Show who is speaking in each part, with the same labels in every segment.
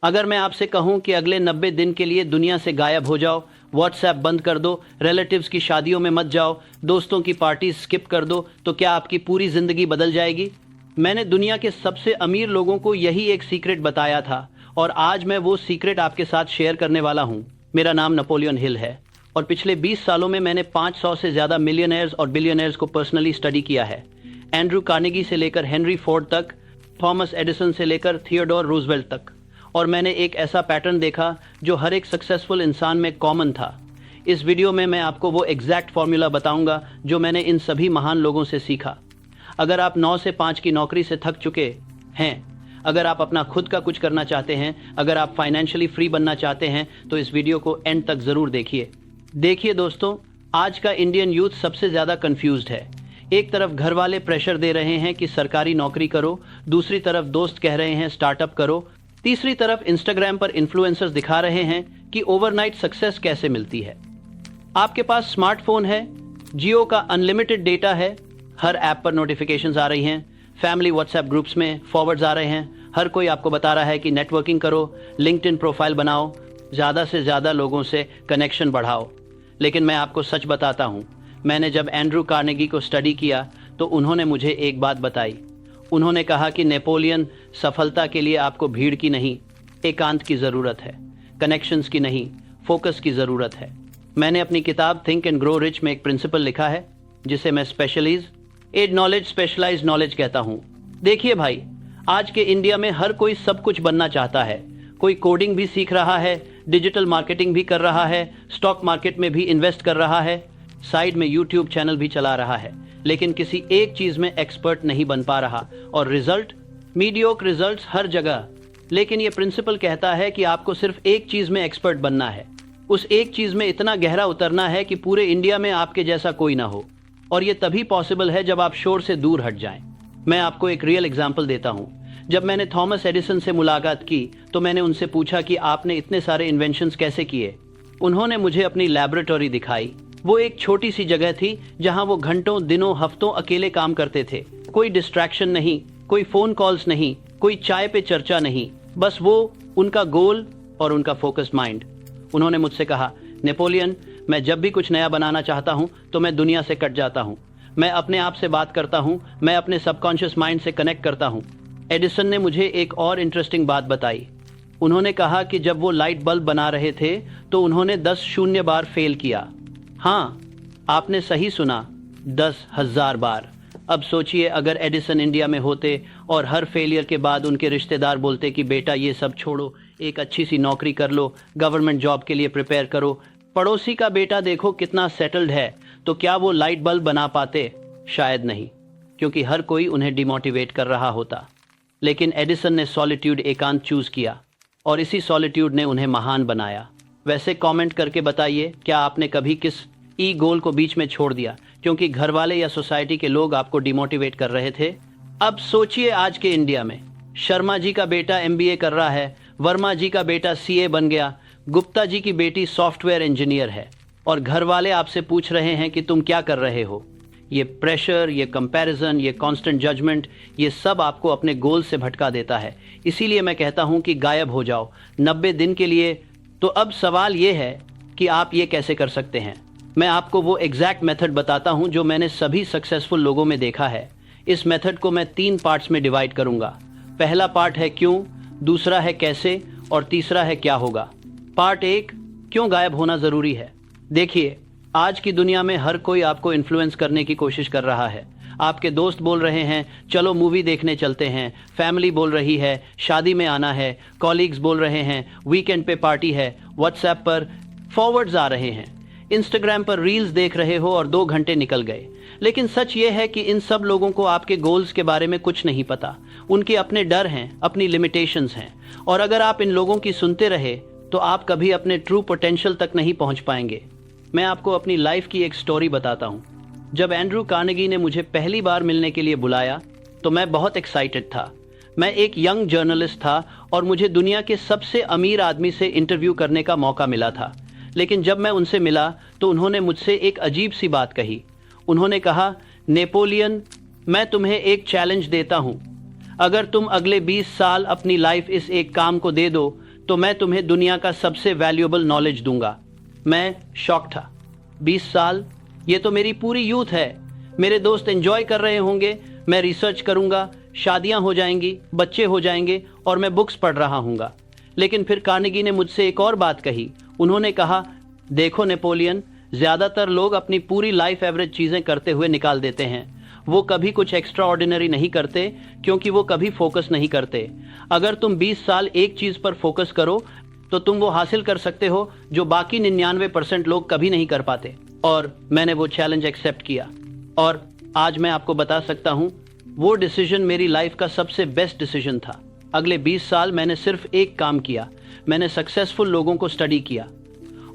Speaker 1: अगर मैं आपसे कहूं कि अगले 90 दिन के लिए दुनिया से गायब हो जाओ, व्हाट्सएप बंद कर दो, रिलेटिव्स की शादियों में मत जाओ, दोस्तों की पार्टी स्किप कर दो, तो क्या आपकी पूरी जिंदगी बदल जाएगी? मैंने दुनिया के सबसे अमीर लोगों को यही एक सीक्रेट बताया था और आज मैं वो सीक्रेट आपके साथ शेयर करने वाला हूं। मेरा नाम नेपोलियन हिल है और पिछले 20 सालों में मैंने 500 से ज़्यादा मिलियनेयर्स और बिलियनेयर्स को पर्सनली स्टडी किया है। एंड्रू कार्नेगी से लेकर हेनरी फोर्ड तक, थॉमस एडिसन से लेकर थियोडोर रूजवेल्ट तक। और मैंने एक ऐसा पैटर्न देखा जो हर एक सक्सेसफुल इंसान में कॉमन था। इस वीडियो में मैं आपको वो एग्जैक्ट फॉर्मूला बताऊंगा जो मैंने इन सभी महान लोगों से सीखा। अगर आप 9 से 5 की नौकरी से थक चुके हैं, अगर आप अपना खुद का कुछ करना चाहते हैं, अगर आप फाइनेंशियली फ्री बनना चाहते हैं, तो इस वीडियो को एंड तक ज़रूर देखिए दोस्तों, आज का इंडियन यूथ सबसे ज़्यादा कंफ्यूज्ड है। एक तरफ घर वाले प्रेशर दे रहे हैं कि सरकारी नौकरी करो, दूसरी तरफ दोस्त कह रहे हैं स्टार्टअप करो, तीसरी तरफ इंस्टाग्राम पर इन्फ्लुएंसर्स दिखा रहे हैं कि ओवरनाइट सक्सेस कैसे मिलती है। आपके पास स्मार्टफोन है, जियो का अनलिमिटेड डेटा है, हर ऐप पर नोटिफिकेशंस आ रही हैं, फैमिली व्हाट्सएप ग्रुप्स में फॉरवर्ड्स आ रहे हैं, हर कोई आपको बता रहा है कि नेटवर्किंग करो, लिंक्डइन प्रोफाइल बनाओ, ज़्यादा से ज़्यादा लोगों से कनेक्शन बढ़ाओ। लेकिन मैं आपको सच बताता हूँ, मैंने जब एंड्रू कार्नेगी को स्टडी किया तो उन्होंने मुझे एक बात बताई। उन्होंने कहा कि नेपोलियन, सफलता के लिए आपको भीड़ की नहीं, एकांत की ज़रूरत है, कनेक्शंस की नहीं, फोकस की ज़रूरत है। मैंने अपनी किताब थिंक एंड ग्रो रिच में एक प्रिंसिपल लिखा है जिसे मैं एड नॉलेज स्पेशलाइज नॉलेज कहता हूँ। देखिए भाई, आज के इंडिया में हर कोई सब कुछ बनना चाहता है। कोई कोडिंग भी सीख रहा है, डिजिटल मार्केटिंग भी कर रहा है, स्टॉक मार्केट में भी इन्वेस्ट कर रहा है, साइड में यूट्यूब चैनल भी चला रहा है, लेकिन किसी एक चीज में एक्सपर्ट नहीं बन पा रहा और रिजल्ट मीडियोक्र रिजल्ट्स हर जगह। लेकिन ये प्रिंसिपल कहता है कि आपको सिर्फ एक चीज में एक्सपर्ट बनना है, उस एक चीज में इतना गहरा उतरना है कि पूरे इंडिया में आपके जैसा कोई ना हो। और ये तभी पॉसिबल है जब आप शोर से दूर हट जाएं। मैं आपको एक रियल एग्जाम्पल देता हूँ। जब मैंने थॉमस एडिसन से मुलाकात की तो मैंने उनसे पूछा कि आपने इतने सारे इन्वेंशंस कैसे किए। उन्होंने मुझे अपनी लैबोरेटरी दिखाई। वो एक छोटी सी जगह थी जहां वो घंटों, दिनों, हफ्तों अकेले काम करते थे। कोई डिस्ट्रैक्शन नहीं, कोई फोन कॉल्स नहीं, कोई चाय पे चर्चा नहीं, बस वो, उनका गोल और उनका फोकस्ड माइंड। उन्होंने मुझसे कहा, नेपोलियन, मैं जब भी कुछ नया बनाना चाहता हूं तो मैं दुनिया से कट जाता हूं। मैं अपने आप से बात करता हूं, मैं अपने सबकॉन्शियस माइंड से कनेक्ट करता हूं। एडिसन ने मुझे एक और इंटरेस्टिंग बात बताई। उन्होंने कहा कि जब वो लाइट बल्ब बना रहे थे तो उन्होंने 10 शून्य बार फेल किया। हाँ, आपने सही सुना, 10,000 बार। अब सोचिए, अगर एडिसन इंडिया में होते और हर फेलियर के बाद उनके रिश्तेदार बोलते कि बेटा ये सब छोड़ो, एक अच्छी सी नौकरी कर लो, गवर्नमेंट जॉब के लिए प्रिपेयर करो, पड़ोसी का बेटा देखो कितना सेटल्ड है, तो क्या वो लाइट बल्ब बना पाते? शायद नहीं, क्योंकि हर कोई उन्हें डिमोटिवेट कर रहा होता। लेकिन एडिसन ने सॉलिट्यूड, एकांत चूज किया और इसी सॉलिट्यूड ने उन्हें महान बनाया। वैसे कमेंट करके बताइए, क्या आपने कभी किस गोल को बीच में छोड़ दिया क्योंकि घर वाले या सोसाइटी के लोग आपको डिमोटिवेट कर रहे थे? अब सोचिए, आज के इंडिया में शर्मा जी का बेटा MBA कर रहा है, वर्मा जी का बेटा CA बन गया, गुप्ता जी की बेटी सॉफ्टवेयर इंजीनियर है, और घर वाले आपसे पूछ रहे हैं कि तुम क्या कर रहे हो। ये प्रेशर, ये कंपैरिजन, ये कांस्टेंट जजमेंट, ये सब आपको अपने गोल से भटका देता है। इसीलिए मैं कहता हूं कि गायब हो जाओ 90 दिन के लिए। तो अब सवाल ये है कि आप ये कैसे कर सकते हैं। मैं आपको वो एग्जैक्ट मेथड बताता हूं जो मैंने सभी सक्सेसफुल लोगों में देखा है। इस मेथड को मैं 3 पार्ट्स में डिवाइड करूंगा। पहला पार्ट है क्यों, दूसरा है कैसे और तीसरा है क्या होगा। पार्ट 1, क्यों गायब होना जरूरी है। देखिए, आज की दुनिया में हर कोई आपको इन्फ्लुएंस करने की कोशिश कर रहा है। आपके दोस्त बोल रहे हैं चलो मूवी देखने चलते हैं, फैमिली बोल रही है शादी में आना है, कॉलीग्स बोल रहे हैं वीकेंड पे पार्टी है, व्हाट्सएप पर फॉरवर्ड्स आ रहे हैं, इंस्टाग्राम पर रील्स देख रहे हो और 2 घंटे निकल गए। लेकिन सच ये है कि इन सब लोगों को आपके गोल्स के बारे में कुछ नहीं पता। उनके अपने डर हैं, अपनी लिमिटेशंस हैं, और अगर आप इन लोगों की सुनते रहे तो आप कभी अपने ट्रू पोटेंशियल तक नहीं पहुंच पाएंगे। मैं आपको अपनी लाइफ की एक स्टोरी बताता हूं। जब एंड्रू कार्नेगी ने मुझे पहली बार मिलने के लिए बुलाया तो मैं बहुत एक्साइटेड था। मैं एक यंग जर्नलिस्ट था और मुझे दुनिया के सबसे अमीर आदमी से इंटरव्यू करने का मौका मिला था। लेकिन जब मैं उनसे मिला तो उन्होंने मुझसे एक अजीब सी बात कही। उन्होंने कहा, नेपोलियन, मैं तुम्हें एक चैलेंज देता हूं। अगर तुम अगले 20 साल अपनी लाइफ इस एक काम को दे दो तो मैं तुम्हें दुनिया का सबसे वैल्यूएबल नॉलेज दूंगा। मैं शॉक था। 20 साल, ये तो मेरी पूरी यूथ है। मेरे दोस्त एंजॉय कर रहे होंगे, मैं रिसर्च करूंगा, शादियां हो जाएंगी, बच्चे हो जाएंगे और मैं बुक्स पढ़ रहा हूंगा। लेकिन फिर कार्नेगी ने मुझसे एक और बात कही। उन्होंने कहा, देखो नेपोलियन, ज्यादातर लोग अपनी पूरी लाइफ एवरेज चीजें करते हुए निकाल देते हैं। वो कभी कुछ एक्स्ट्रा ऑर्डिनरी नहीं करते क्योंकि वो कभी फोकस नहीं करते। अगर तुम 20 साल एक चीज पर फोकस करो तो तुम वो हासिल कर सकते हो जो बाकी 99% लोग कभी नहीं कर पाते। और मैंने वो चैलेंज एक्सेप्ट किया और आज मैं आपको बता सकता हूँ वो डिसीजन मेरी लाइफ का सबसे बेस्ट डिसीजन था। अगले 20 साल मैंने सिर्फ एक काम किया, मैंने सक्सेसफुल लोगों को स्टडी किया।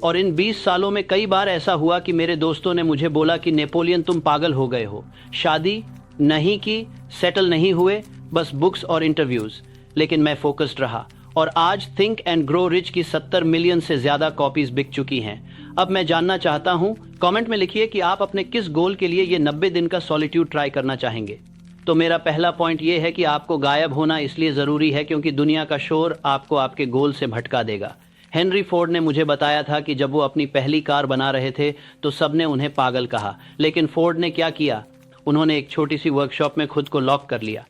Speaker 1: और इन 20 सालों में कई बार ऐसा हुआ कि मेरे दोस्तों ने मुझे बोला कि नेपोलियन तुम पागल हो गए हो, शादी नहीं की, सेटल नहीं हुए, बस बुक्स और इंटरव्यूज। लेकिन मैं फोकस्ड रहा और आज थिंक एंड ग्रो रिच की 70 मिलियन से ज्यादा कॉपीज बिक चुकी हैं। अब मैं जानना चाहता हूं, कमेंट में लिखिए कि आप अपने किस गोल के लिए ये 90 दिन का सॉलिट्यूड ट्राई करना चाहेंगे। तो मेरा पहला पॉइंट ये है कि आपको गायब होना इसलिए जरूरी है क्योंकि दुनिया का शोर आपको आपके गोल से भटका देगा। हेनरी फोर्ड ने मुझे बताया था कि जब वो अपनी पहली कार बना रहे थे तो सबने उन्हें पागल कहा, लेकिन फोर्ड ने क्या किया, उन्होंने एक छोटी सी वर्कशॉप में खुद को लॉक कर लिया।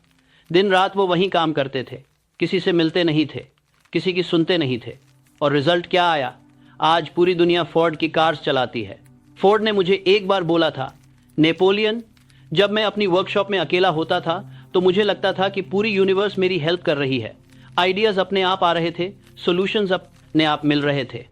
Speaker 1: दिन रात वो वहीं काम करते थे, किसी से मिलते नहीं थे, किसी की सुनते नहीं थे। और रिजल्ट क्या आया? आज पूरी दुनिया फोर्ड की कार्स चलाती है। फोर्ड ने मुझे एक बार बोला था, नेपोलियन, जब मैं अपनी वर्कशॉप में अकेला होता था तो मुझे लगता था कि पूरी यूनिवर्स मेरी हेल्प कर रही है। आइडियाज अपने आप आ रहे थे, सॉल्यूशंस अपने आप मिल रहे थे।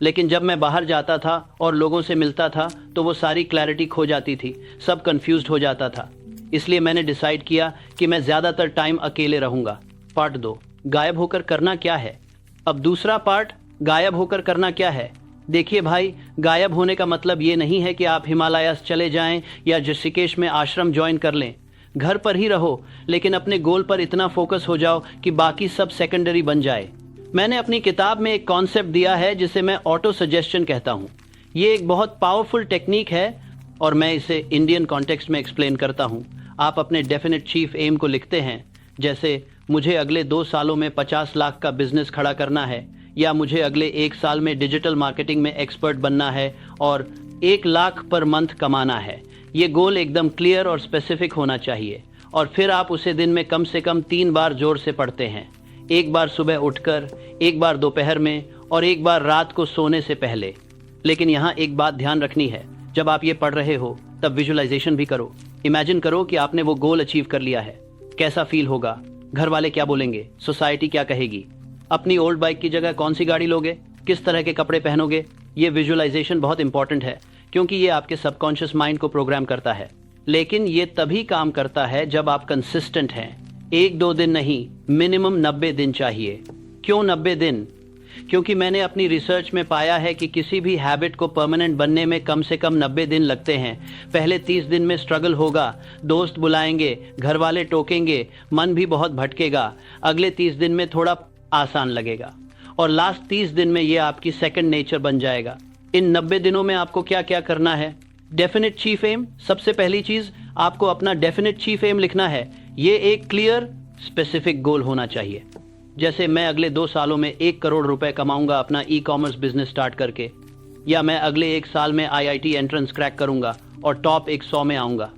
Speaker 1: लेकिन जब मैं बाहर जाता था और लोगों से मिलता था तो वो सारी क्लैरिटी खो जाती थी, सब कंफ्यूज्ड हो जाता था। इसलिए मैंने डिसाइड किया कि मैं ज्यादातर टाइम अकेले रहूंगा। पार्ट 2, गायब होकर करना क्या है। अब दूसरा पार्ट, गायब होकर करना क्या है। देखिए भाई, गायब होने का मतलब ये नहीं है कि आप हिमालयास चले जाएं या ऋषिकेश में आश्रम ज्वाइन कर लें। घर पर ही रहो, लेकिन अपने गोल पर इतना फोकस हो जाओ कि बाकी सब सेकेंडरी बन जाए। मैंने अपनी किताब में एक कॉन्सेप्ट दिया है जिसे मैं ऑटो सजेशन कहता हूँ। ये एक बहुत पावरफुल टेक्निक है और मैं इसे इंडियन कॉन्टेक्स्ट में एक्सप्लेन करता हूँ। आप अपने डेफिनेट चीफ एम को लिखते हैं, जैसे मुझे अगले 2 सालों में 50 लाख का बिजनेस खड़ा करना है, या मुझे अगले 1 साल में डिजिटल मार्केटिंग में एक्सपर्ट बनना है और 1 लाख पर मंथ कमाना है। ये गोल एकदम क्लियर और स्पेसिफिक होना चाहिए। और फिर आप उसे दिन में कम से कम 3 बार जोर से पढ़ते हैं। एक बार सुबह उठकर, एक बार दोपहर में और एक बार रात को सोने से पहले। लेकिन यहाँ एक बात ध्यान रखनी है, जब आप ये पढ़ रहे हो तब विजुअलाइजेशन भी करो। इमेजिन करो कि आपने वो गोल अचीव कर लिया है। कैसा फील होगा? घर वाले क्या बोलेंगे? सोसाइटी क्या कहेगी? अपनी ओल्ड बाइक की जगह कौन सी गाड़ी लोगे? किस तरह के कपड़े पहनोगे? ये विजुअलाइजेशन बहुत इंपॉर्टेंट है क्योंकि ये आपके सबकॉन्शियस माइंड को प्रोग्राम करता है। लेकिन ये तभी काम करता है जब आप कंसिस्टेंट हैं। 1-2 दिन नहीं, मिनिमम 90 दिन चाहिए। क्यों 90 दिन? क्योंकि मैंने अपनी रिसर्च में पाया है कि किसी भी हैबिट को परमानेंट बनने में कम से कम 90 दिन लगते हैं। पहले 30 दिन में स्ट्रगल होगा, दोस्त बुलाएंगे, घर वाले टोकेंगे, मन भी बहुत भटकेगा। अगले 30 दिन में थोड़ा आसान लगेगा और लास्ट 30 दिन में ये आपकी सेकंड नेचर बन जाएगा। इन 90 दिनों में आपको क्या क्या करना है? Definite chief aim. सबसे पहली चीज, आपको अपना डेफिनेट चीफ एम लिखना है। ये एक क्लियर स्पेसिफिक गोल होना चाहिए। जैसे मैं अगले 2 सालों में 1 करोड़ रुपए कमाऊंगा अपना ई-कॉमर्स बिजनेस स्टार्ट करके, या मैं अगले 1 साल में IIT एंट्रेंस क्रैक करूंगा और टॉप 100 में आऊंगा।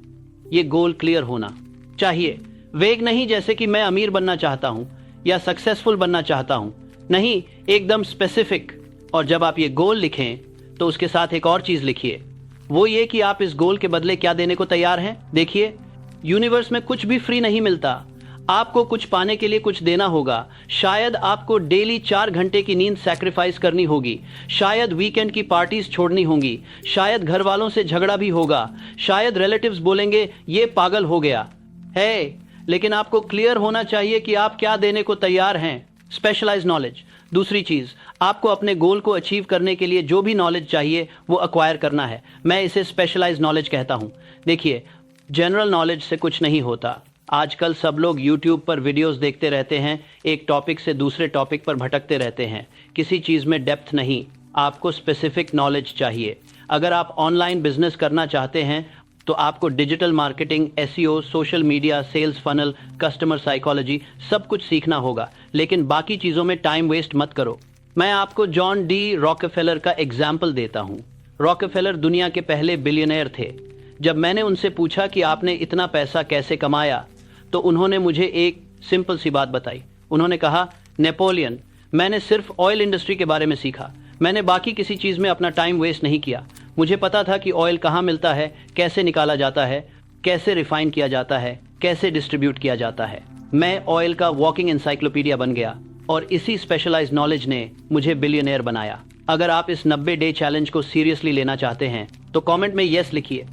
Speaker 1: ये गोल क्लियर होना चाहिए। वेग नहीं, जैसे कि मैं अमीर बनना चाहता हूं या सक्सेसफुल बनना चाहता हूं। नहीं, एकदम स्पेसिफिक। और जब आप ये गोल लिखें तो उसके साथ एक और चीज लिखिए, वो ये कि आप इस गोल के बदले क्या देने को तैयार हैं। देखिए, यूनिवर्स में कुछ भी फ्री नहीं मिलता। आपको कुछ पाने के लिए कुछ देना होगा। शायद आपको डेली 4 घंटे की नींद सैक्रिफाइस करनी होगी, शायद वीकेंड की पार्टीज छोड़नी होंगी, शायद घर वालों से झगड़ा भी होगा, शायद रिलेटिव्स बोलेंगे ये पागल हो गया है। लेकिन आपको क्लियर होना चाहिए कि आप क्या देने को तैयार हैं। Specialised knowledge. दूसरी चीज, आपको अपने गोल को अचीव करने के लिए जो भी नॉलेज चाहिए वो अक्वायर करना है। मैं इसे स्पेशलाइज्ड नॉलेज कहता हूं। देखिए, जनरल नॉलेज से कुछ नहीं होता। आजकल सब लोग YouTube पर वीडियोस देखते रहते हैं, एक टॉपिक से दूसरे टॉपिक पर भटकते रहते हैं। किसी चीज में डेप्थ नहीं, आपको स्पेसिफिक नॉलेज चाहिए। अगर आप ऑनलाइन बिजनेस करना चाहते हैं तो आपको digital marketing, SEO, social media, sales funnel, customer psychology सब कुछ सीखना होगा, लेकिन बाकी चीजों में टाइम वेस्ट मत करो। मैं आपको जॉन डी रॉकफेलर का एग्जाम्पल देता हूँ। रॉकफेलर दुनिया के पहले बिलियनर थे। जब मैंने उनसे पूछा कि आपने इतना पैसा कैसे कमाया, तो उन्होंने मुझे एक सिंपल सी बात बताई। उन्होंने कहा, नेपोलियन, मैंने सिर्फ ऑयल इंडस्ट्री के बारे में सीखा, मैंने बाकी किसी चीज में अपना टाइम वेस्ट नहीं किया। मुझे पता था कि ऑयल कहाँ मिलता है, कैसे निकाला जाता है, कैसे रिफाइन किया जाता है, कैसे डिस्ट्रीब्यूट किया जाता है। मैं ऑयल का वॉकिंग एनसाइक्लोपीडिया बन गया और इसी स्पेशलाइज्ड नॉलेज ने मुझे बिलियनर बनाया। अगर आप इस 90 डे चैलेंज को सीरियसली लेना चाहते हैं तो कमेंट में यस लिखिए।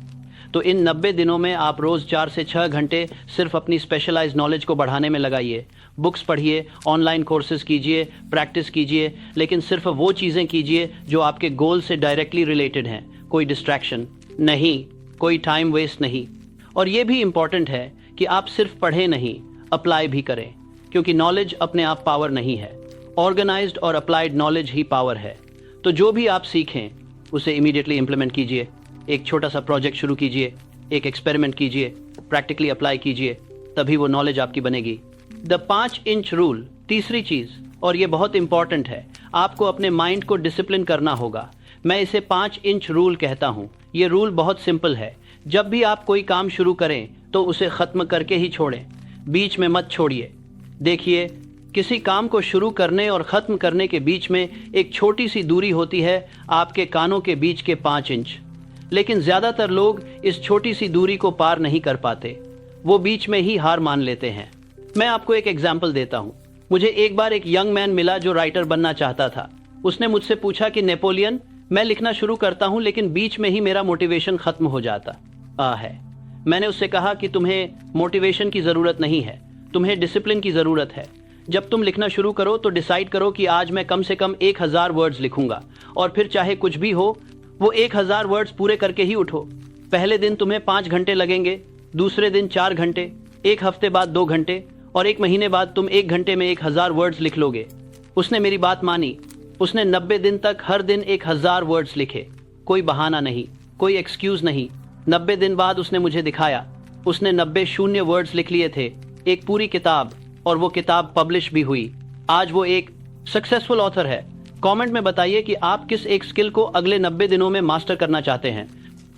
Speaker 1: तो इन 90 दिनों में आप रोज 4 से 6 घंटे सिर्फ अपनी स्पेशलाइज्ड नॉलेज को बढ़ाने में लगाइए। बुक्स पढ़िए, ऑनलाइन कोर्सेज कीजिए, प्रैक्टिस कीजिए, लेकिन सिर्फ वो चीजें कीजिए जो आपके गोल से डायरेक्टली रिलेटेड हैं। कोई डिस्ट्रैक्शन नहीं, कोई टाइम वेस्ट नहीं। और ये भी इंपॉर्टेंट है कि आप सिर्फ पढ़ें नहीं, अप्लाई भी करें, क्योंकि नॉलेज अपने आप पावर नहीं है, ऑर्गेनाइज्ड और अप्लाइड नॉलेज ही पावर है। तो जो भी आप सीखें उसे इमीडिएटली इंप्लीमेंट कीजिए। एक छोटा सा प्रोजेक्ट शुरू कीजिए, एक एक्सपेरिमेंट कीजिए, प्रैक्टिकली अप्लाई कीजिए, तभी वो नॉलेज आपकी बनेगी। द 5 इंच रूल, तीसरी चीज, और ये बहुत इंपॉर्टेंट है, आपको अपने माइंड को डिसिप्लिन करना होगा। मैं इसे 5 इंच रूल कहता हूँ। ये रूल बहुत सिंपल है। जब भी आप कोई काम शुरू करें तो उसे खत्म करके ही छोड़ें, बीच में मत छोड़िए। देखिए, किसी काम को शुरू करने और खत्म करने के बीच में एक छोटी सी दूरी होती है, आपके कानों के बीच के 5 इंच। लेकिन ज्यादातर लोग इस छोटी सी दूरी को पार नहीं कर पाते, वो बीच में ही हार मान लेते हैं। मैं आपको एक एग्जाम्पल देता हूँ। मुझे एक बार एक यंग मैन मिला जो राइटर बनना चाहता था। उसने मुझसे पूछा कि नेपोलियन, मैं लिखना शुरू करता हूँ लेकिन बीच में ही मेरा मोटिवेशन खत्म हो जाता है। मैंने उससे कहा कि तुम्हें मोटिवेशन की जरूरत नहीं है, तुम्हें डिसिप्लिन की जरूरत है। जब तुम लिखना शुरू करो तो डिसाइड करो कि आज मैं कम से कम 1000 वर्ड्स लिखूंगा, और फिर चाहे कुछ भी हो वो 1000 वर्ड्स पूरे करके ही उठो। पहले दिन तुम्हें 5 घंटे लगेंगे, दूसरे दिन 4 घंटे, एक हफ्ते बाद 2 घंटे, और एक महीने बाद तुम 1 घंटे में 1000 वर्ड्स लिख लोगे। उसने मेरी बात मानी। उसने 90 दिन तक हर दिन 1000 वर्ड्स लिखे। कोई बहाना नहीं, कोई एक्सक्यूज नहीं। 90 दिन बाद उसने मुझे दिखाया। उसने 90 शून्य वर्ड्स लिख लिए थे, एक पूरी किताब, और वो किताब पब्लिश भी हुई। आज वो एक सक्सेसफुल ऑथर है। कमेंट में बताइए कि आप किस एक स्किल को अगले 90 दिनों में मास्टर करना चाहते हैं।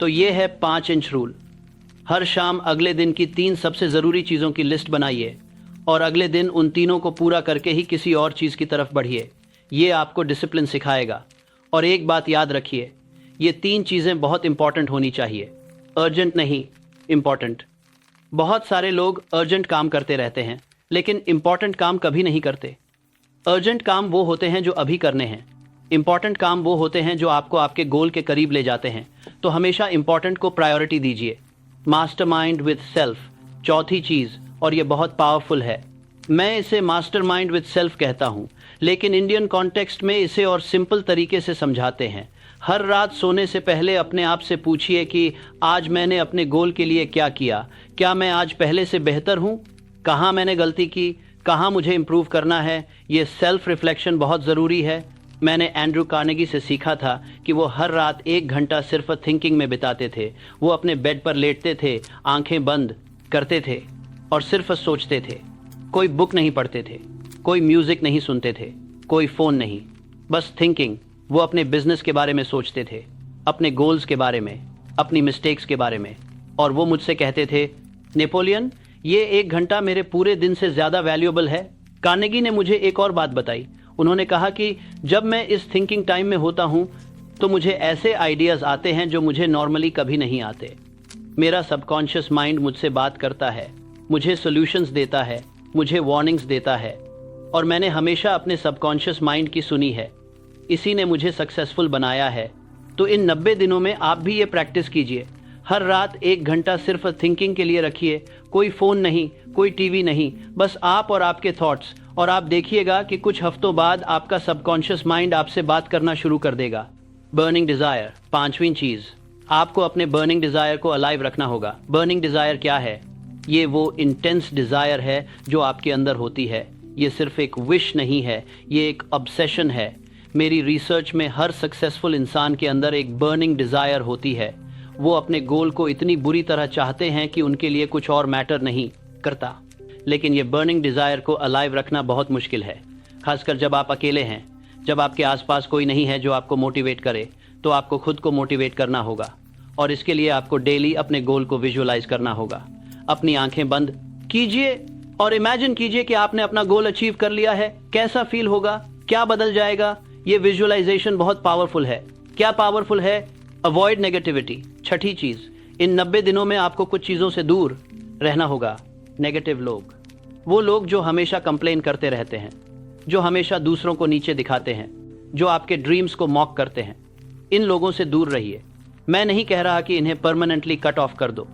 Speaker 1: तो ये है 5 इंच रूल। हर शाम अगले दिन की 3 सबसे जरूरी चीजों की लिस्ट बनाइए और अगले दिन उन तीनों को पूरा करके ही किसी और चीज की तरफ बढ़िए। ये आपको डिसिप्लिन सिखाएगा। और एक बात याद रखिए, ये 3 चीजें बहुत इंपॉर्टेंट होनी चाहिए, अर्जेंट नहीं, इंपॉर्टेंट। बहुत सारे लोग अर्जेंट काम करते रहते हैं लेकिन इंपॉर्टेंट काम कभी नहीं करते। अर्जेंट काम वो होते हैं जो अभी करने हैं, इंपॉर्टेंट काम वो होते हैं जो आपको आपके गोल के करीब ले जाते हैं। तो हमेशा इंपॉर्टेंट को प्रायोरिटी दीजिए। मास्टरमाइंड विद सेल्फ, चौथी चीज, और ये बहुत पावरफुल है। मैं इसे मास्टरमाइंड विद सेल्फ कहता हूँ, लेकिन इंडियन कॉन्टेक्स्ट में इसे और सिंपल तरीके से समझाते हैं। हर रात सोने से पहले अपने आप से पूछिए कि आज मैंने अपने गोल के लिए क्या किया, क्या मैं आज पहले से बेहतर हूँ, कहाँ मैंने गलती की, कहाँ मुझे इम्प्रूव करना है। ये सेल्फ रिफ्लेक्शन बहुत ज़रूरी है। मैंने एंड्रू कार्नेगी से सीखा था कि वो हर रात 1 घंटा सिर्फ थिंकिंग में बिताते थे। वो अपने बेड पर लेटते थे, आंखें बंद करते थे और सिर्फ सोचते थे। कोई बुक नहीं पढ़ते थे, कोई म्यूजिक नहीं सुनते थे, कोई फ़ोन नहीं, बस थिंकिंग। वो अपने बिजनेस के बारे में सोचते थे, अपने गोल्स के बारे में, अपनी मिस्टेक्स के बारे में। और वो मुझसे कहते थे, नेपोलियन, ये 1 घंटा मेरे पूरे दिन से ज़्यादा वैल्यूएबल है। कार्नेगी ने मुझे एक और बात बताई। उन्होंने कहा कि जब मैं इस थिंकिंग टाइम में होता हूँ तो मुझे ऐसे आइडियाज़ आते हैं जो मुझे नॉर्मली कभी नहीं आते। मेरा सबकॉन्शियस माइंड मुझसे बात करता है, मुझे सॉल्यूशंस देता है, मुझे वार्निंग्स देता है, और मैंने हमेशा अपने सबकॉन्शियस माइंड की सुनी है। इसी ने मुझे सक्सेसफुल बनाया है। तो इन 90 दिनों में आप भी ये प्रैक्टिस कीजिए। हर रात 1 घंटा सिर्फ थिंकिंग के लिए रखिए। कोई फ़ोन नहीं, कोई टीवी नहीं, बस आप और आपके थॉट्स। और आप देखिएगा कि कुछ हफ्तों बाद आपका सबकॉन्शियस माइंड आपसे बात करना शुरू कर देगा। बर्निंग डिज़ायर, 5वीं चीज़, आपको अपने बर्निंग डिज़ायर को अलाइव रखना होगा। बर्निंग डिज़ायर क्या है? ये वो इंटेंस डिज़ायर है जो आपके अंदर होती है। ये सिर्फ एक विश नहीं है, ये एक ऑब्सेशन है। मेरी रिसर्च में हर सक्सेसफुल इंसान के अंदर एक बर्निंग डिज़ायर होती है। वो अपने गोल को इतनी बुरी तरह चाहते हैं कि उनके लिए कुछ और मैटर नहीं करता। लेकिन ये बर्निंग डिजायर को अलाइव रखना बहुत मुश्किल है, खासकर जब आप अकेले हैं, जब आपके आसपास कोई नहीं है जो आपको मोटिवेट करे। तो आपको खुद को मोटिवेट करना होगा, और इसके लिए आपको डेली अपने गोल को विजुअलाइज करना होगा। अपनी आंखें बंद कीजिए और इमेजिन कीजिए कि आपने अपना गोल अचीव कर लिया है। कैसा फील होगा, क्या बदल जाएगा? ये विजुअलाइजेशन बहुत पावरफुल है। क्या पावरफुल है? Avoid negativity. छठी चीज, इन 90 दिनों में आपको कुछ चीजों से दूर रहना होगा। नेगेटिव लोग, वो लोग जो हमेशा कंप्लेन करते रहते हैं, जो हमेशा दूसरों को नीचे दिखाते हैं, जो आपके ड्रीम्स को मॉक करते हैं, इन लोगों से दूर रहिए। मैं नहीं कह रहा कि इन्हें परमानेंटली कट ऑफ कर दो,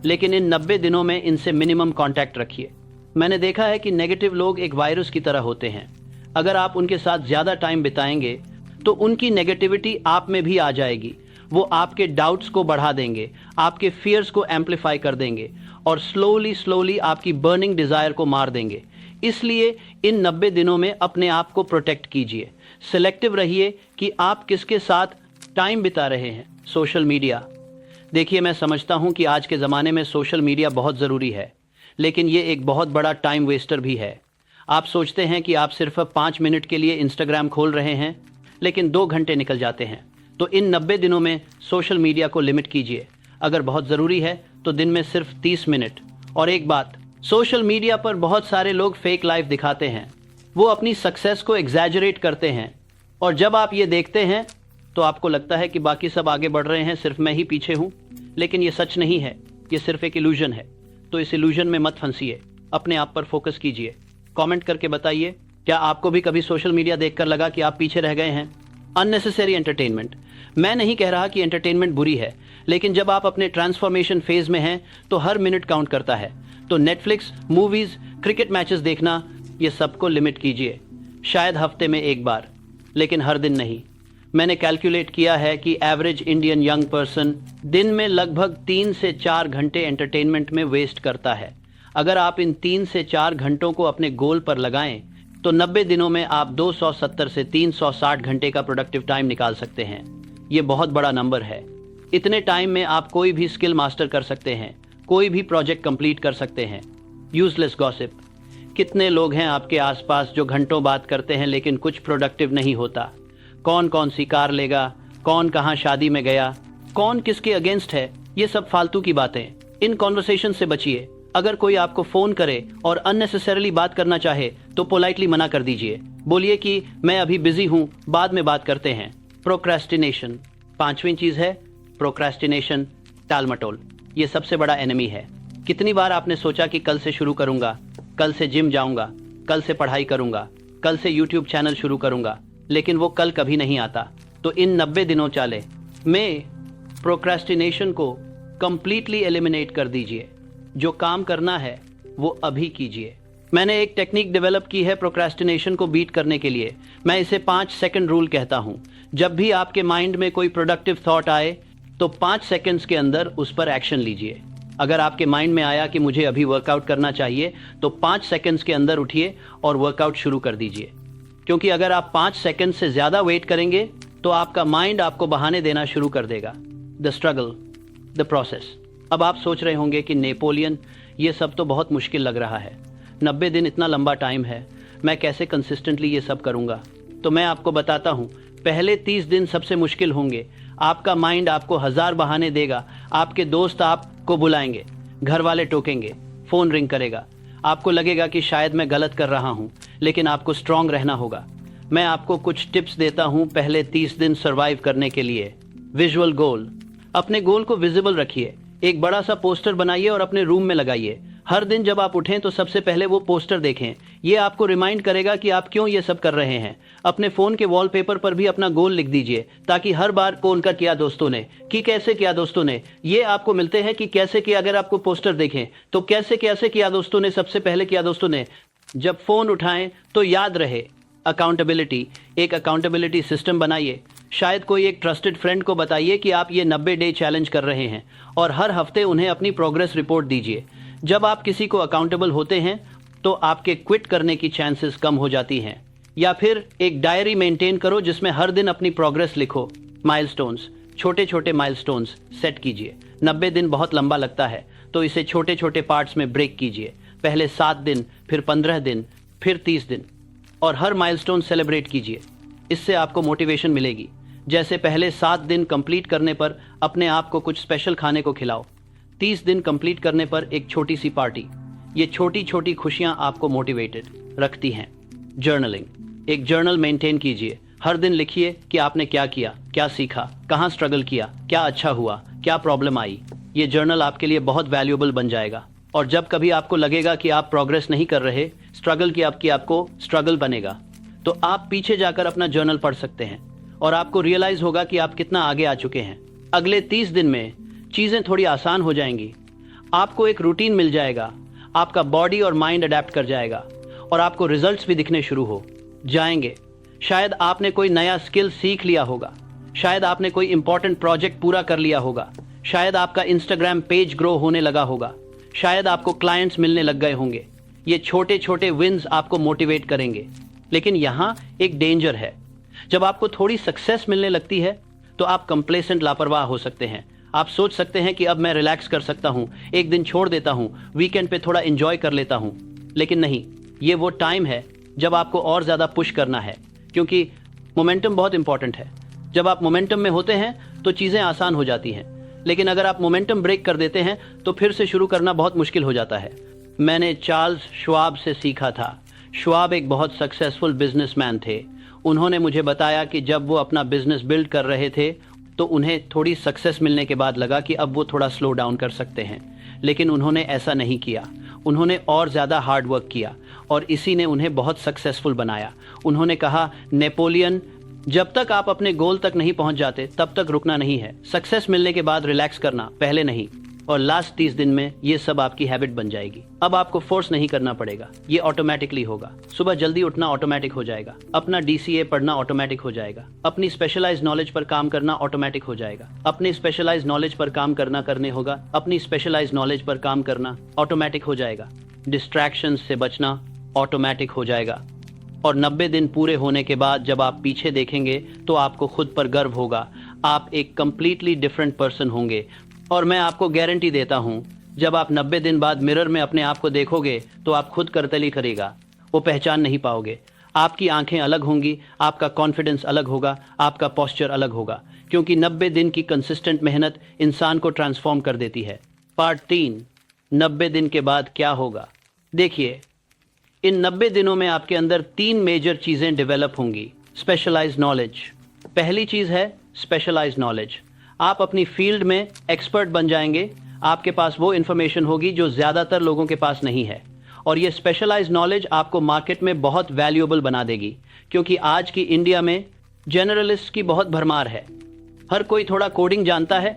Speaker 1: लेकिन इन 90 दिनों में इनसे मिनिमम कांटेक्ट रखिए। मैंने देखा है कि नेगेटिव लोग एक वायरस की तरह होते हैं। अगर आप उनके साथ ज्यादा टाइम बिताएंगे तो उनकी नेगेटिविटी आप में भी आ जाएगी। वो आपके डाउट्स को बढ़ा देंगे, आपके फियर्स को एम्पलीफाई कर देंगे और स्लोली आपकी बर्निंग डिजायर को मार देंगे। इसलिए इन 90 दिनों में अपने आप को प्रोटेक्ट कीजिए। सिलेक्टिव रहिए कि आप किसके साथ टाइम बिता रहे हैं। सोशल मीडिया, देखिए मैं समझता हूं कि आज के ज़माने में सोशल मीडिया बहुत ज़रूरी है, लेकिन ये एक बहुत बड़ा टाइम वेस्टर भी है। आप सोचते हैं कि आप सिर्फ 5 मिनट के लिए इंस्टाग्राम खोल रहे हैं, लेकिन 2 घंटे निकल जाते हैं। तो इन 90 दिनों में सोशल मीडिया को लिमिट कीजिए। अगर बहुत ज़रूरी है तो दिन में सिर्फ 30 मिनट। और एक बात, सोशल मीडिया पर बहुत सारे लोग फेक लाइफ दिखाते हैं। वो अपनी सक्सेस को एग्जैजरेट करते हैं, और जब आप ये देखते हैं तो आपको लगता है कि बाकी सब आगे बढ़ रहे हैं, सिर्फ मैं ही पीछे हूँ। लेकिन ये सच नहीं है, ये सिर्फ एक इल्यूजन है। तो इस इल्यूजन में मत फंसिए, अपने आप पर फोकस कीजिए। कमेंट करके बताइए, क्या आपको भी कभी सोशल मीडिया देखकर लगा कि आप पीछे रह गए हैं? अननेसेसरी एंटरटेनमेंट, मैं नहीं कह रहा कि एंटरटेनमेंट बुरी है, लेकिन जब आप अपने ट्रांसफॉर्मेशन फेज में हैं तो हर मिनट काउंट करता है। तो नेटफ्लिक्स, मूवीज, क्रिकेट मैचेस देखना, ये सबको लिमिट कीजिए। शायद हफ्ते में एक बार, लेकिन हर दिन नहीं। मैंने कैलकुलेट किया है कि एवरेज इंडियन यंग पर्सन दिन में लगभग 3 से 4 घंटे एंटरटेनमेंट में वेस्ट करता है। अगर आप इन 3 से 4 घंटों को अपने गोल पर लगाएं तो 90 दिनों में आप 270 से 360 घंटे का प्रोडक्टिव टाइम निकाल सकते हैं। ये बहुत बड़ा नंबर है। इतने टाइम में आप कोई भी स्किल मास्टर कर सकते हैं, कोई भी प्रोजेक्ट कंप्लीट कर सकते हैं। यूजलेस गॉसिप, कितने लोग हैं आपके आसपास जो घंटों बात करते हैं लेकिन कुछ प्रोडक्टिव नहीं होता। कौन कौन सी कार लेगा, कौन कहाँ शादी में गया, कौन किसके अगेंस्ट है, ये सब फालतू की बातें। इन कॉन्वर्सेशन से बचिए। अगर कोई आपको फोन करे और अननेसेसरली बात करना चाहे तो पोलाइटली मना कर दीजिए। बोलिए कि मैं अभी बिजी हूं, बाद में बात करते हैं। प्रोक्रेस्टिनेशन, 5वीं चीज है प्रोक्रेस्टिनेशन, टालमटोल। ये सबसे बड़ा एनिमी है। कितनी बार आपने सोचा कि कल से शुरू करूंगा, कल से जिम जाऊंगा, कल से पढ़ाई करूंगा, कल से यूट्यूब चैनल शुरू करूंगा, लेकिन वो कल कभी नहीं आता। तो इन 90 दिनों चाले में प्रोक्रेस्टिनेशन को कंप्लीटली एलिमिनेट कर दीजिए। जो काम करना है वो अभी कीजिए। मैंने एक टेक्निक डेवलप की है प्रोक्रेस्टिनेशन को बीट करने के लिए। मैं इसे 5 सेकंड रूल कहता हूं। जब भी आपके माइंड में कोई प्रोडक्टिव थॉट आए तो 5 सेकंड्स के अंदर उस पर एक्शन लीजिए। अगर आपके माइंड में आया कि मुझे अभी वर्कआउट करना चाहिए तो 5 सेकंड्स के अंदर उठिए और वर्कआउट शुरू कर दीजिए। क्योंकि अगर आप 5 सेकंड से ज्यादा वेट करेंगे तो आपका माइंड आपको बहाने देना शुरू कर देगा। The struggle, the process. अब आप सोच रहे होंगे कि नेपोलियन, ये सब तो बहुत मुश्किल लग रहा है। 90 दिन इतना लंबा टाइम है, मैं कैसे कंसिस्टेंटली ये सब करूंगा? तो मैं आपको बताता हूं, पहले 30 दिन सबसे मुश्किल होंगे। आपका माइंड आपको 1000 बहाने देगा। आपके दोस्त आपको बुलाएंगे, घर वाले टोकेंगे, फोन रिंग करेगा, आपको लगेगा कि शायद मैं गलत कर रहा हूं, लेकिन आपको स्ट्रांग रहना होगा। मैं आपको कुछ टिप्स देता हूं पहले 30 दिन सर्वाइव करने के लिए। विजुअल गोल, अपने गोल को विजिबल रखिए। एक बड़ा सा पोस्टर बनाइए और अपने रूम में लगाइए। हर दिन जब आप उठें तो सबसे पहले वो पोस्टर देखें। ये आपको रिमाइंड करेगा कि आप क्यों ये सब कर रहे हैं। अपने फोन के वॉलपेपर पर भी अपना गोल लिख दीजिए, ताकि हर बार कौन का किया दोस्तों ने, कि कैसे किया दोस्तों ने, ये आपको मिलते हैं कि कैसे किया। अगर आपको पोस्टर देखें तो कैसे कैसे किया दोस्तों ने, सबसे पहले किया दोस्तों ने। जब फोन उठाएं तो याद रहे अकाउंटेबिलिटी, एक अकाउंटेबिलिटी सिस्टम बनाइए। शायद कोई एक ट्रस्टेड फ्रेंड को बताइए कि आप ये 90 डे चैलेंज कर रहे हैं और हर हफ्ते उन्हें अपनी प्रोग्रेस रिपोर्ट दीजिए। जब आप किसी को अकाउंटेबल होते हैं तो आपके क्विट करने की चांसेस कम हो जाती हैं। या फिर एक डायरी मेंटेन करो जिसमें हर दिन अपनी प्रोग्रेस लिखो। माइलस्टोन्स, छोटे छोटे माइलस्टोन्स सेट कीजिए। 90 दिन बहुत लंबा लगता है तो इसे छोटे छोटे पार्ट्स में ब्रेक कीजिए। पहले 7 दिन, फिर 15 दिन, फिर 30 दिन, और हर माइलस्टोन सेलिब्रेट कीजिए। इससे आपको मोटिवेशन मिलेगी। जैसे पहले 7 दिन कंप्लीट करने पर अपने आप को कुछ स्पेशल खाने को खिलाओ। 30 दिन कंप्लीट करने पर एक छोटी सी पार्टी। ये छोटी छोटी खुशियां आपको मोटिवेटेड रखती हैं। जर्नलिंग, एक जर्नल मेंटेन कीजिए। हर दिन लिखिए कि आपने क्या किया, क्या सीखा, कहाँ स्ट्रगल किया, क्या अच्छा हुआ, क्या प्रॉब्लम आई। ये जर्नल आपके लिए बहुत वैल्यूएबल बन जाएगा। और जब कभी आपको लगेगा कि आप प्रोग्रेस नहीं कर रहे, स्ट्रगल की आपको स्ट्रगल बनेगा, तो आप पीछे जाकर अपना जर्नल पढ़ सकते हैं और आपको रियलाइज होगा कि आप कितना आगे आ चुके हैं। अगले 30 दिन में चीजें थोड़ी आसान हो जाएंगी। आपको एक रूटीन मिल जाएगा, आपका बॉडी और माइंड अडेप्ट कर जाएगा और आपको रिजल्ट्स भी दिखने शुरू हो जाएंगे। शायद आपने कोई नया स्किल सीख लिया होगा, शायद आपने कोई इंपॉर्टेंट प्रोजेक्ट पूरा कर लिया होगा, शायद आपका इंस्टाग्राम पेज ग्रो होने लगा होगा, शायद आपको क्लाइंट्स मिलने लग गए होंगे। ये छोटे छोटे विन्स आपको मोटिवेट करेंगे। लेकिन यहाँ एक डेंजर है। जब आपको थोड़ी सक्सेस मिलने लगती है तो आप कंप्लेसेंट, लापरवाह हो सकते हैं। आप सोच सकते हैं कि अब मैं रिलैक्स कर सकता हूँ, एक दिन छोड़ देता हूँ, वीकेंड पे थोड़ा एंजॉय कर लेता हूँ। लेकिन नहीं, ये वो टाइम है जब आपको और ज़्यादा पुश करना है, क्योंकि मोमेंटम बहुत इंपॉर्टेंट है। जब आप मोमेंटम में होते हैं तो चीज़ें आसान हो जाती हैं, लेकिन अगर आप मोमेंटम ब्रेक कर देते हैं तो फिर से शुरू करना बहुत मुश्किल हो जाता है। मैंने चार्ल्स श्वाब से सीखा था। श्वाब एक बहुत सक्सेसफुल बिजनेसमैन थे। उन्होंने मुझे बताया कि जब वो अपना बिजनेस बिल्ड कर रहे थे तो उन्हें थोड़ी सक्सेस मिलने के बाद लगा कि अब वो थोड़ा स्लो डाउन कर सकते हैं, लेकिन उन्होंने ऐसा नहीं किया। उन्होंने और ज़्यादा हार्ड वर्क किया और इसी ने उन्हें बहुत सक्सेसफुल बनाया। उन्होंने कहा, नेपोलियन, जब तक आप अपने गोल तक नहीं पहुंच जाते तब तक रुकना नहीं है। सक्सेस मिलने के बाद रिलैक्स करना, पहले नहीं। और लास्ट 30 दिन में ये सब आपकी हैबिट बन जाएगी। अब आपको फोर्स नहीं करना पड़ेगा, ये ऑटोमेटिकली होगा। सुबह जल्दी उठना ऑटोमेटिक हो जाएगा, अपना DCA पढ़ना ऑटोमेटिक हो जाएगा, अपनी स्पेशलाइज नॉलेज पर काम करना ऑटोमेटिक हो जाएगा, अपनी स्पेशलाइज नॉलेज पर काम करने होगा, अपनी स्पेशलाइज नॉलेज पर काम करना ऑटोमेटिक हो जाएगा। डिस्ट्रैक्शन से बचना ऑटोमेटिक हो जाएगा। और 90 दिन पूरे होने के बाद जब आप पीछे देखेंगे तो आपको खुद पर गर्व होगा। आप एक कंप्लीटली डिफरेंट पर्सन होंगे। और मैं आपको गारंटी देता हूं, जब आप 90 दिन बाद मिरर में अपने आप को देखोगे तो आप खुद करतली करेगा, वो पहचान नहीं पाओगे। आपकी आंखें अलग होंगी, आपका कॉन्फिडेंस अलग होगा, आपका पोस्चर अलग होगा, क्योंकि 90 दिन की कंसिस्टेंट मेहनत इंसान को ट्रांसफॉर्म कर देती है। पार्ट 3, 90 दिन के बाद क्या होगा। देखिए, इन 90 दिनों में आपके अंदर 3 मेजर चीज़ें डेवलप होंगी। स्पेशलाइज्ड नॉलेज, पहली चीज़ है स्पेशलाइज्ड नॉलेज। आप अपनी फील्ड में एक्सपर्ट बन जाएंगे। आपके पास वो इन्फॉर्मेशन होगी जो ज़्यादातर लोगों के पास नहीं है, और ये स्पेशलाइज्ड नॉलेज आपको मार्केट में बहुत वैल्यूएबल बना देगी, क्योंकि आज की इंडिया में जनरलिस्ट की बहुत भरमार है। हर कोई थोड़ा कोडिंग जानता है,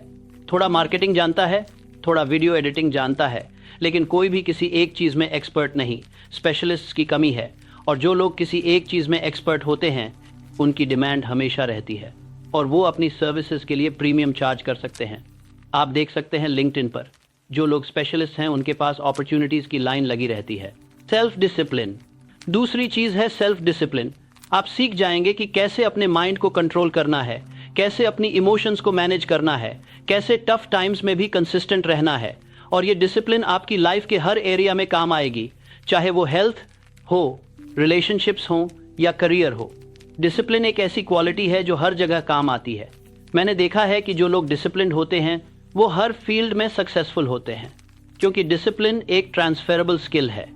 Speaker 1: थोड़ा मार्केटिंग जानता है, थोड़ा वीडियो एडिटिंग जानता है, लेकिन कोई भी किसी एक चीज़ में एक्सपर्ट नहीं। स्पेशलिस्ट की कमी है, और जो लोग किसी एक चीज़ में एक्सपर्ट होते हैं उनकी डिमांड हमेशा रहती है, और वो अपनी सर्विसेज के लिए प्रीमियम चार्ज कर सकते हैं। आप देख सकते हैं लिंक्डइन पर जो लोग स्पेशलिस्ट हैं उनके पास अपॉर्चुनिटीज़ की लाइन लगी रहती है। सेल्फ डिसिप्लिन, दूसरी चीज़ है सेल्फ डिसिप्लिन। आप सीख जाएंगे कि कैसे अपने माइंड को कंट्रोल करना है, कैसे अपनी इमोशंस को मैनेज करना है, कैसे टफ टाइम्स में भी कंसिस्टेंट रहना है। और ये डिसिप्लिन आपकी लाइफ के हर एरिया में काम आएगी, चाहे वो हेल्थ हो, रिलेशनशिप्स हो या करियर हो। डिसिप्लिन एक ऐसी क्वालिटी है जो हर जगह काम आती है। मैंने देखा है कि जो लोग डिसिप्लिन्ड होते हैं वो हर फील्ड में सक्सेसफुल होते हैं, क्योंकि डिसिप्लिन एक ट्रांसफरेबल स्किल है।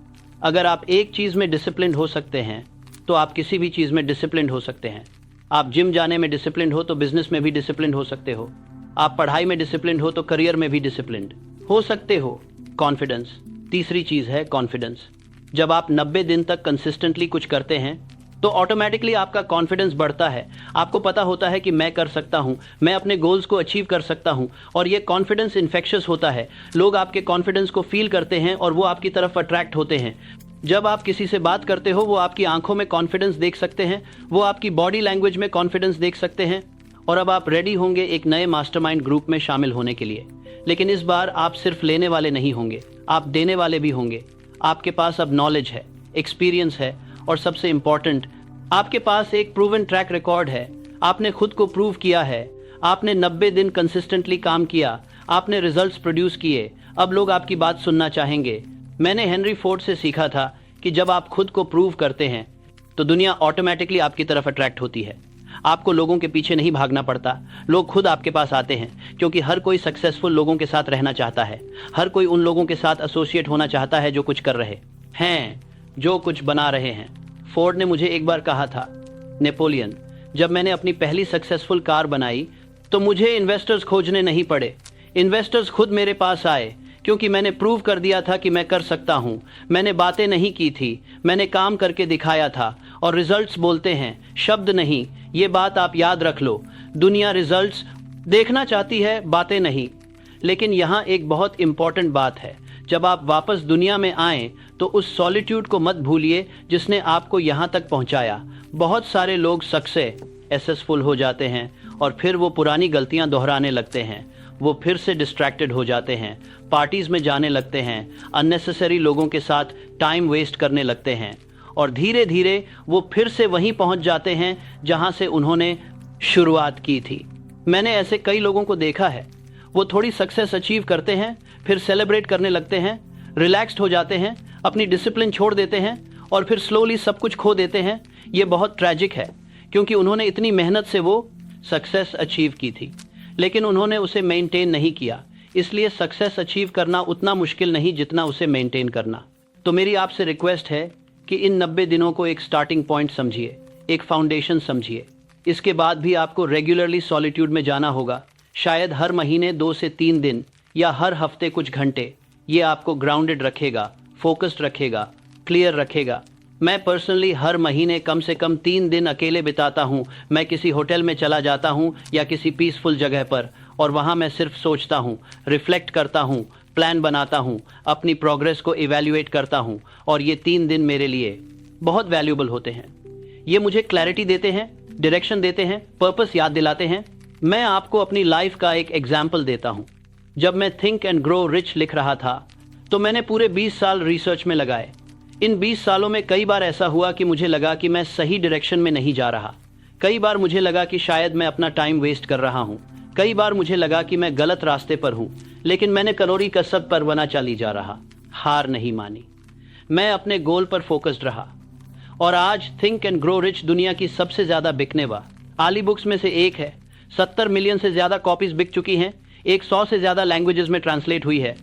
Speaker 1: अगर आप एक चीज़ में डिसिप्लिन्ड हो सकते हैं तो आप किसी भी चीज़ में डिसिप्लिन्ड हो सकते हैं। आप जिम जाने में डिसिप्लिन्ड हो तो बिजनेस में भी डिसिप्लिन्ड हो सकते हो। आप पढ़ाई में डिसिप्लिन्ड हो तो करियर में भी डिसिप्लिन्ड हो सकते हो। कॉन्फिडेंस, तीसरी चीज़ है कॉन्फिडेंस। जब आप 90 दिन तक कंसिस्टेंटली कुछ करते हैं तो ऑटोमेटिकली आपका कॉन्फिडेंस बढ़ता है। आपको पता होता है कि मैं कर सकता हूं, मैं अपने गोल्स को अचीव कर सकता हूं, और ये कॉन्फिडेंस इन्फेक्शियस होता है। लोग आपके कॉन्फिडेंस को फील करते हैं और वो आपकी तरफ अट्रैक्ट होते हैं। जब आप किसी से बात करते हो वो आपकी आंखों में कॉन्फिडेंस देख सकते हैं, वो आपकी बॉडी लैंग्वेज में कॉन्फिडेंस देख सकते हैं। और अब आप रेडी होंगे एक नए मास्टरमाइंड ग्रुप में शामिल होने के लिए। लेकिन इस बार आप सिर्फ लेने वाले नहीं होंगे, आप देने वाले भी होंगे। आपके पास अब नॉलेज है, एक्सपीरियंस है, और सबसे इंपॉर्टेंट, आपके पास एक प्रूवन ट्रैक रिकॉर्ड है। आपने खुद को प्रूव किया है। आपने 90 दिन कंसिस्टेंटली काम किया, आपने रिजल्ट्स प्रोड्यूस किए, अब लोग आपकी बात सुनना चाहेंगे। मैंने हेनरी फोर्ड से सीखा था कि जब आप खुद को प्रूव करते हैं तो दुनिया ऑटोमेटिकली आपकी तरफ अट्रैक्ट होती है। आपको लोगों के पीछे नहीं भागना पड़ता, लोग खुद आपके पास आते हैं, क्योंकि हर कोई सक्सेसफुल लोगों के साथ रहना चाहता है। हर कोई उन लोगों के साथ एसोसिएट होना चाहता है जो कुछ कर रहे हैं, जो कुछ बना रहे हैं। फोर्ड ने मुझे एक बार कहा था, नेपोलियन, जब मैंने अपनी पहली सक्सेसफुल कार बनाई तो मुझे इन्वेस्टर्स खोजने नहीं पड़े, इन्वेस्टर्स खुद मेरे पास आए, क्योंकि मैंने प्रूव कर दिया था कि मैं कर सकता हूं। मैंने बातें नहीं की थी, मैंने काम करके दिखाया था। और रिजल्ट्स बोलते हैं, शब्द नहीं। ये बात आप याद रख लो, दुनिया रिजल्ट्स देखना चाहती है, बातें नहीं। लेकिन यहाँ एक बहुत इंपॉर्टेंट बात है, जब आप वापस दुनिया में आए तो उस सॉलिट्यूड को मत भूलिए जिसने आपको यहाँ तक पहुँचाया। बहुत सारे लोग सक्सेसफुल हो जाते हैं और फिर वो पुरानी गलतियाँ दोहराने लगते हैं। वो फिर से डिस्ट्रैक्टेड हो जाते हैं, पार्टीज में जाने लगते हैं, अननेसेसरी लोगों के साथ टाइम वेस्ट करने लगते हैं, और धीरे धीरे वो फिर से वहीं पहुंच जाते हैं जहां से उन्होंने शुरुआत की थी। मैंने ऐसे कई लोगों को देखा है। वो थोड़ी सक्सेस अचीव करते हैं, फिर सेलिब्रेट करने लगते हैं, रिलैक्स्ड हो जाते हैं, अपनी डिसिप्लिन छोड़ देते हैं और फिर स्लोली सब कुछ खो देते हैं। ये बहुत ट्रैजिक है, क्योंकि उन्होंने इतनी मेहनत से वो सक्सेस अचीव की थी, लेकिन उन्होंने उसे मेंटेन नहीं किया। इसलिए सक्सेस अचीव करना उतना मुश्किल नहीं जितना उसे मेंटेन करना। तो मेरी आपसे रिक्वेस्ट है कि इन 90 दिनों को एक स्टार्टिंग पॉइंट समझिए, एक फाउंडेशन समझिए। इसके बाद भी आपको रेगुलरली सॉलिट्यूड में जाना होगा, शायद हर महीने 2 से 3 दिन या हर हफ्ते कुछ घंटे। ये आपको ग्राउंडेड रखेगा, फोकस्ड रखेगा, क्लियर रखेगा। मैं पर्सनली हर महीने कम से कम 3 दिन अकेले बिताता हूँ। मैं किसी होटल में चला जाता हूँ या किसी पीसफुल जगह पर, और वहाँ मैं सिर्फ सोचता हूँ, रिफ्लेक्ट करता हूँ, प्लान बनाता हूँ, अपनी प्रोग्रेस को इवैल्यूएट करता हूँ। और ये 3 दिन मेरे लिए बहुत वैल्यूएबल होते हैं। ये मुझे क्लैरिटी देते हैं, डायरेक्शन देते हैं, पर्पस याद दिलाते हैं। मैं आपको अपनी लाइफ का एक एग्जाम्पल देता हूँ। जब मैं थिंक एंड ग्रो रिच लिख रहा था तो मैंने पूरे 20 साल रिसर्च में लगाए। इन 20 सालों में कई बार ऐसा हुआ कि मुझे लगा कि मैं सही डायरेक्शन में नहीं जा रहा। कई बार मुझे लगा कि शायद मैं अपना टाइम वेस्ट कर रहा हूँ। कई बार मुझे लगा कि मैं गलत रास्ते पर हूँ, लेकिन मैंने करोड़ी कसरत पर बना चली जा रहा। हार नहीं मानी, मैं अपने गोल पर फोकस्ड रहा। और आज थिंक एंड ग्रो रिच दुनिया की सबसे ज्यादा बिकने वाली बुक्स में से एक है। 70 मिलियन से ज्यादा कॉपीज बिक चुकी हैं, 100 से ज्यादा लैंग्वेजेस में ट्रांसलेट हुई है।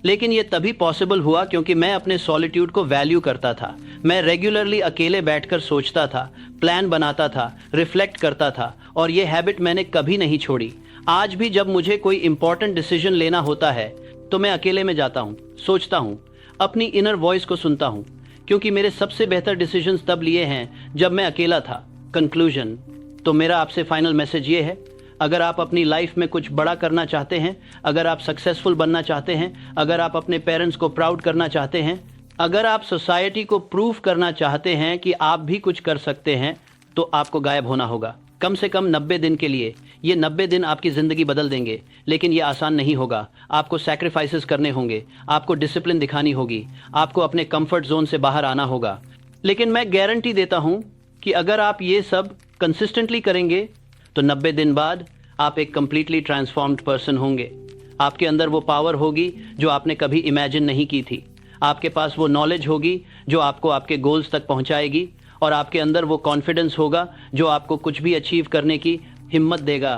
Speaker 1: लेकिन ये तभी पॉसिबल हुआ क्योंकि मैं अपने सॉलिट्यूड को वैल्यू करता था। मैं रेगुलरली अकेले बैठकर सोचता था, प्लान बनाता था, रिफ्लेक्ट करता था, और ये हैबिट मैंने कभी नहीं छोड़ी। आज भी जब मुझे कोई इंपॉर्टेंट डिसीजन लेना होता है तो मैं अकेले में जाता हूँ, सोचता हूँ, अपनी इनर वॉइस को सुनता हूँ, क्योंकि मेरे सबसे बेहतर डिसीजंस तब लिए हैं जब मैं अकेला था। कंक्लूजन, तो मेरा आपसे फाइनल मैसेज ये है, अगर आप अपनी लाइफ में कुछ बड़ा करना चाहते हैं, अगर आप सक्सेसफुल बनना चाहते हैं, अगर आप अपने पेरेंट्स को प्राउड करना चाहते हैं, अगर आप सोसाइटी को प्रूव करना चाहते हैं कि आप भी कुछ कर सकते हैं, तो आपको गायब होना होगा, कम से कम 90 दिन के लिए। ये 90 दिन आपकी ज़िंदगी बदल देंगे, लेकिन ये आसान नहीं होगा। आपको सैक्रिफाइसेस करने होंगे, आपको डिसिप्लिन दिखानी होगी, आपको अपने कंफर्ट जोन से बाहर आना होगा। लेकिन मैं गारंटी देता हूँ कि अगर आप ये सब कंसिस्टेंटली करेंगे तो 90 दिन बाद आप एक कंप्लीटली ट्रांसफॉर्म्ड पर्सन होंगे। आपके अंदर वो पावर होगी जो आपने कभी इमेजिन नहीं की थी। आपके पास वो नॉलेज होगी जो आपको आपके गोल्स तक पहुंचाएगी, और आपके अंदर वो कॉन्फिडेंस होगा जो आपको कुछ भी अचीव करने की हिम्मत देगा।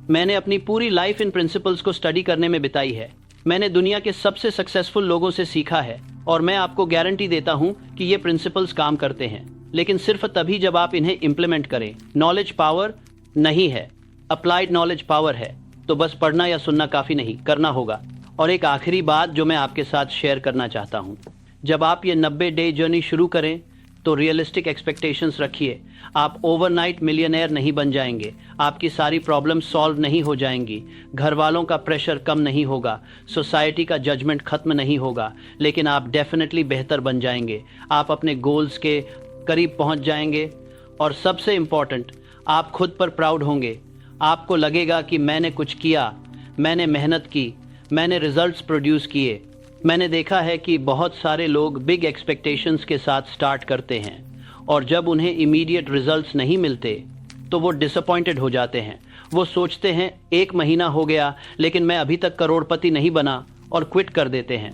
Speaker 1: मैंने अपनी पूरी लाइफ इन प्रिंसिपल्स को स्टडी करने में बिताई है। मैंने दुनिया के सबसे सक्सेसफुल लोगों से सीखा है, और मैं आपको गारंटी देता हूं कि ये प्रिंसिपल्स काम करते हैं, लेकिन सिर्फ तभी जब आप इन्हें इंप्लीमेंट करें। नॉलेज पावर नहीं है, अप्लाइड नॉलेज पावर है। तो बस पढ़ना या सुनना काफ़ी नहीं, करना होगा। और एक आखिरी बात जो मैं आपके साथ शेयर करना चाहता हूँ, जब आप ये 90 डे जर्नी शुरू करें तो रियलिस्टिक एक्सपेक्टेशंस रखिए। आप ओवरनाइट मिलियनेयर नहीं बन जाएंगे, आपकी सारी प्रॉब्लम सॉल्व नहीं हो जाएंगी, घर वालों का प्रेशर कम नहीं होगा, सोसाइटी का जजमेंट खत्म नहीं होगा, लेकिन आप डेफिनेटली बेहतर बन जाएंगे। आप अपने गोल्स के करीब पहुंच जाएंगे, और सबसे इम्पॉर्टेंट, आप खुद पर प्राउड होंगे। आपको लगेगा कि मैंने कुछ किया, मैंने मेहनत की, मैंने रिजल्ट्स प्रोड्यूस किए। मैंने देखा है कि बहुत सारे लोग बिग एक्सपेक्टेशंस के साथ स्टार्ट करते हैं, और जब उन्हें इमीडिएट रिजल्ट्स नहीं मिलते तो वो डिसअपॉइंटेड हो जाते हैं। वो सोचते हैं 1 महीना हो गया लेकिन मैं अभी तक करोड़पति नहीं बना और क्विट कर देते हैं।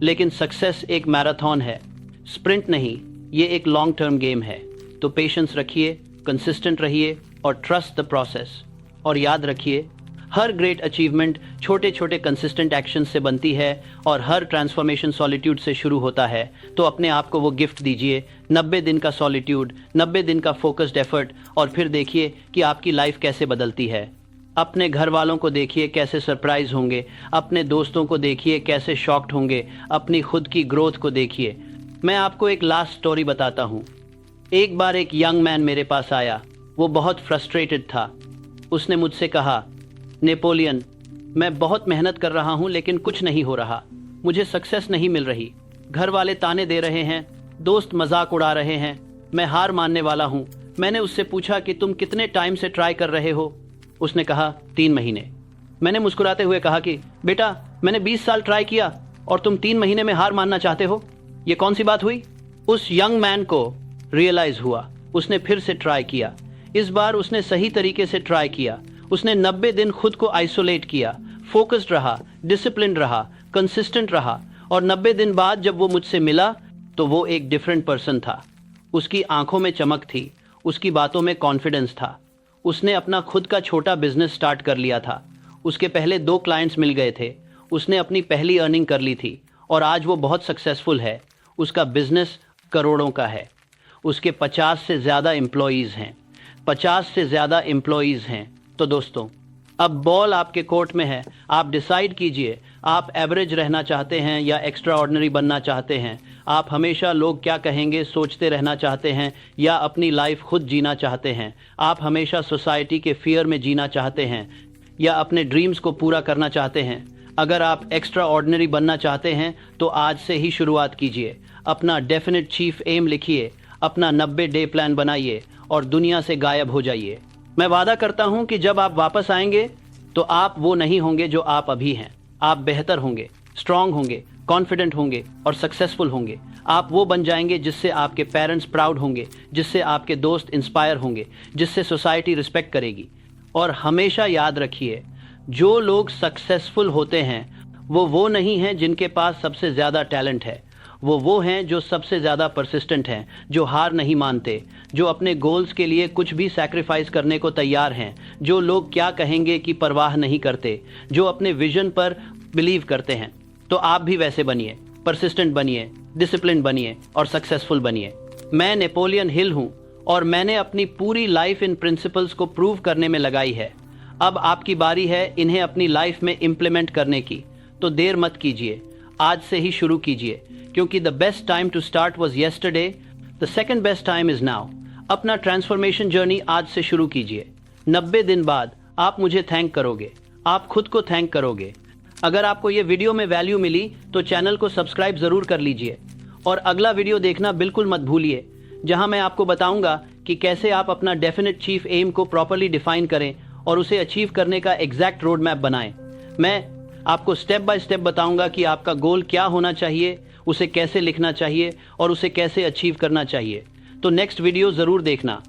Speaker 1: लेकिन सक्सेस एक मैराथन है, स्प्रिंट नहीं, ये एक लॉन्ग टर्म गेम है। तो पेशेंस रखिए, कंसिस्टेंट रहिए और ट्रस्ट द प्रोसेस। और याद रखिए, हर ग्रेट अचीवमेंट छोटे छोटे कंसिस्टेंट एक्शन से बनती है और हर ट्रांसफॉर्मेशन सॉलिट्यूड से शुरू होता है। तो अपने आप को वो गिफ्ट दीजिए, 90 दिन का सॉलिट्यूड, 90 दिन का फोकस्ड एफर्ट, और फिर देखिए कि आपकी लाइफ कैसे बदलती है। अपने घर वालों को देखिए कैसे सरप्राइज होंगे, अपने दोस्तों को देखिए कैसे शॉक्ड होंगे, अपनी खुद की ग्रोथ को देखिए। मैं आपको एक लास्ट स्टोरी बताता हूँ। एक बार एक यंग मैन मेरे पास आया। वो बहुत फ्रस्ट्रेटेड था। उसने मुझसे कहा, नेपोलियन, मैं बहुत मेहनत कर रहा हूँ लेकिन कुछ नहीं हो रहा, मुझे सक्सेस नहीं मिल रही, घर वाले ताने दे रहे हैं, दोस्त मजाक उड़ा रहे हैं, मैं हार मानने वाला हूँ। मैंने उससे पूछा कि तुम कितने टाइम से ट्राई कर रहे हो? उसने कहा 3 महीने। मैंने मुस्कुराते हुए कहा कि बेटा, मैंने 20 साल ट्राई किया और तुम 3 महीने में हार मानना चाहते हो, ये कौन सी बात हुई? उस यंग मैन को रियलाइज हुआ। उसने फिर से ट्राई किया। इस बार उसने सही तरीके से ट्राई किया। उसने 90 दिन खुद को आइसोलेट किया, फोकस्ड रहा, डिसिप्लिन रहा, कंसिस्टेंट रहा, और 90 दिन बाद जब वो मुझसे मिला तो वो एक डिफरेंट पर्सन था। उसकी आंखों में चमक थी, उसकी बातों में कॉन्फिडेंस था। उसने अपना खुद का छोटा बिजनेस स्टार्ट कर लिया था। उसके पहले 2 क्लाइंट्स मिल गए थे। उसने अपनी पहली अर्निंग कर ली थी और आज वो बहुत सक्सेसफुल है। उसका बिजनेस करोड़ों का है। उसके 50 से ज़्यादा एम्प्लॉयज़ हैं। 50 से ज़्यादा एम्प्लॉयज़ हैं। तो दोस्तों, अब बॉल आपके कोर्ट में है। आप डिसाइड कीजिए, आप एवरेज रहना चाहते हैं या एक्स्ट्रा ऑर्डिनरी बनना चाहते हैं? आप हमेशा लोग क्या कहेंगे सोचते रहना चाहते हैं या अपनी लाइफ खुद जीना चाहते हैं? आप हमेशा सोसाइटी के फियर में जीना चाहते हैं या अपने ड्रीम्स को पूरा करना चाहते हैं? अगर आप एक्स्ट्रा ऑर्डिनरी बनना चाहते हैं तो आज से ही शुरुआत कीजिए। अपना डेफिनेट चीफ एम लिखिए, अपना 90 डे प्लान बनाइए और दुनिया से गायब हो जाइए। मैं वादा करता हूं कि जब आप वापस आएंगे तो आप वो नहीं होंगे जो आप अभी हैं। आप बेहतर होंगे, स्ट्रांग होंगे, कॉन्फिडेंट होंगे और सक्सेसफुल होंगे। आप वो बन जाएंगे जिससे आपके पेरेंट्स प्राउड होंगे, जिससे आपके दोस्त इंस्पायर होंगे, जिससे सोसाइटी रिस्पेक्ट करेगी। और हमेशा याद रखिए, जो लोग सक्सेसफुल होते हैं वो नहीं हैं जिनके पास सबसे ज़्यादा टैलेंट है। वो हैं जो सबसे ज़्यादा परसिस्टेंट हैं, जो हार नहीं मानते, जो अपने गोल्स के लिए कुछ भी सैक्रिफाइस करने को तैयार हैं, जो लोग क्या कहेंगे की परवाह नहीं करते, जो अपने विजन पर बिलीव करते हैं। तो आप भी वैसे बनिए, परसिस्टेंट बनिए, डिसिप्लिन बनिए और सक्सेसफुल बनिए। मैं नेपोलियन हिल हूँ और मैंने अपनी पूरी लाइफ इन प्रिंसिपल्स को प्रूव करने में लगाई है। अब आपकी बारी है इन्हें अपनी लाइफ में इम्प्लीमेंट करने की। तो देर मत कीजिए, आज से ही शुरू कीजिए, क्योंकि the best time to start was yesterday, the second best time is now. अपना ट्रांसफॉर्मेशन जर्नी आज से शुरू कीजिए। 90 दिन बाद आप मुझे थैंक करोगे, आप खुद को थैंक करोगे। अगर आपको ये वीडियो में वैल्यू मिली तो चैनल को सब्सक्राइब ज़रूर कर लीजिए और अगला वीडियो देखना बिल्कुल मत भूलिए, जहां मैं आपको बताऊंगा कि कैसे आप अपना डेफिनेट चीफ एम को प्रॉपर्ली डिफाइन करें और उसे अचीव करने का एग्जैक्ट रोड मैप बनाएं। मैं आपको स्टेप बाय स्टेप बताऊंगा कि आपका गोल क्या होना चाहिए, उसे कैसे लिखना चाहिए और उसे कैसे अचीव करना चाहिए। तो नेक्स्ट वीडियो ज़रूर देखना।